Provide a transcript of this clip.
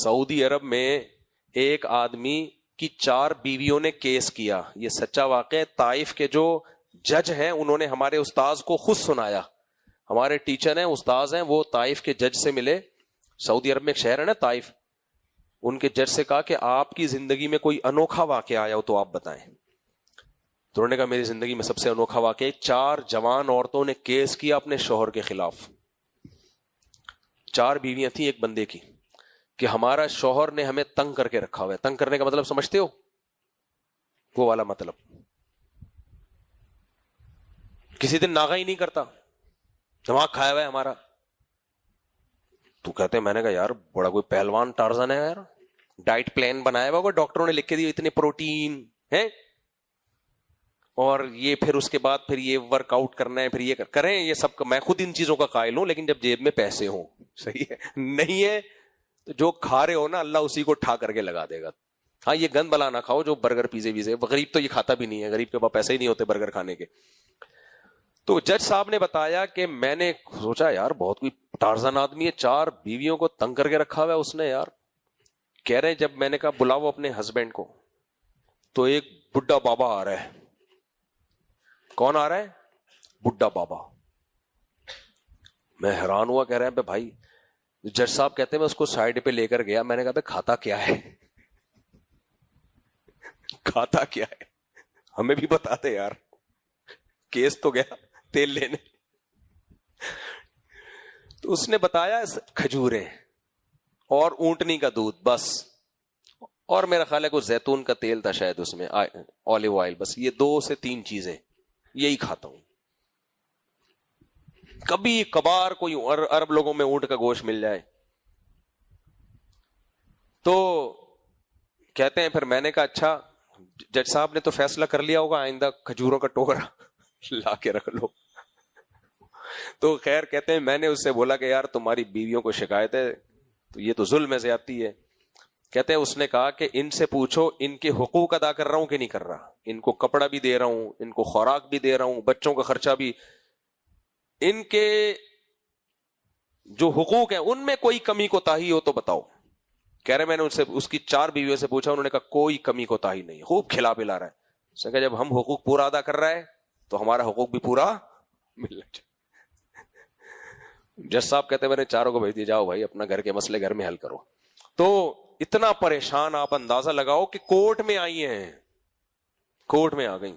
سعودی عرب میں ایک آدمی کی 4 بیویوں نے کیس کیا. یہ سچا واقعہ ہے. طائف کے جو جج ہیں انہوں نے ہمارے استاذ کو خود سنایا. ہمارے ٹیچر ہیں, استاذ ہیں, وہ طائف کے جج سے ملے. سعودی عرب میں ایک شہر ہے نا طائف, ان کے جج سے کہا کہ آپ کی زندگی میں کوئی انوکھا واقعہ آیا ہو تو آپ بتائیں. تو انہوں نے کہا میری زندگی میں سب سے انوکھا واقعہ 4 جوان عورتوں نے کیس کیا اپنے شوہر کے خلاف. 4 بیویاں تھیں ایک بندے کی, کہ ہمارا شوہر نے ہمیں تنگ کر کے رکھا ہوا ہے. تنگ کرنے کا مطلب سمجھتے ہو؟ وہ والا مطلب. کسی دن ناغا ہی نہیں کرتا, دماغ کھایا ہوا ہے ہمارا. تو کہتے ہیں, میں نے کہا یار بڑا کوئی پہلوان ٹارزن ہے یار, ڈائٹ پلان بنایا ہوا ڈاکٹروں نے لکھ کے دی, اتنے پروٹین ہے, اور یہ پھر اس کے بعد پھر یہ ورک آؤٹ کرنا ہے, پھر یہ کریں یہ سب. میں خود ان چیزوں کا قائل ہوں, لیکن جب جیب میں پیسے ہوں. صحیح ہے, نہیں ہے تو جو کھا رہے ہو نا اللہ اسی کو ٹھا کر کے لگا دے گا. ہاں یہ گند بلا نہ کھاؤ جو برگر پیزے ویزے, غریب تو یہ کھاتا بھی نہیں ہے, غریب کے پاس پیسے ہی نہیں ہوتے برگر کھانے کے. تو جج صاحب نے بتایا کہ میں نے سوچا یار بہت کوئی ٹارزن آدمی ہے, 4 بیویوں کو تنگ کر کے رکھا ہوا ہے اس نے یار. کہہ رہے جب میں نے کہا بلاؤ اپنے ہسبینڈ کو, تو ایک بڈھا بابا آ رہا ہے. کون آ رہا ہے؟ بڈھا بابا. میں حیران ہوا, کہہ رہے ہیں بھائی. جج صاحب کہتے ہیں میں اس کو سائڈ پہ لے کر گیا, میں نے کہا کھاتا کیا ہے, کھاتا کیا ہے, ہمیں بھی بتاتے یار, کیس تو گیا تیل لینے. تو اس نے بتایا کھجوریں اور اونٹنی کا دودھ بس, اور میرا خیال ہے کوئی زیتون کا تیل تھا شاید اس میں, اولیو آئل, بس یہ 2 سے 3 چیزیں یہی کھاتا ہوں. کبھی کبھار کوئی عرب لوگوں میں اونٹ کا گوشت مل جائے. تو کہتے ہیں پھر میں نے کہا اچھا جج صاحب نے تو فیصلہ کر لیا ہوگا آئندہ کھجوروں کا ٹوکرا لا کے رکھ لو. تو خیر کہتے ہیں میں نے اس سے بولا کہ یار تمہاری بیویوں کو شکایت ہے تو یہ تو ظلم ہے, زیادتی ہے. کہتے ہیں اس نے کہا کہ ان سے پوچھو ان کے حقوق ادا کر رہا ہوں کہ نہیں کر رہا, ان کو کپڑا بھی دے رہا ہوں, ان کو خوراک بھی دے رہا ہوں, بچوں کا خرچہ بھی, ان کے جو حقوق ہیں ان میں کوئی کمی کوتاہی ہو تو بتاؤ. کہہ رہے میں نے ان سے اس کی 4 بیویوں سے پوچھا, انہوں نے کہا کوئی کمی کوتاہی نہیں, خوب کھلا پلا رہا ہے. اس نے کہا جب ہم حقوق پورا ادا کر رہا ہے تو ہمارا حقوق بھی پورا ملنا چاہیے. جج صاحب کہتے ہیں میں نے 4 کو بھیج دیا, جاؤ بھائی اپنا گھر کے مسئلے گھر میں حل کرو. تو اتنا پریشان, آپ اندازہ لگاؤ کہ کورٹ میں آئی ہیں, کورٹ میں آ گئی.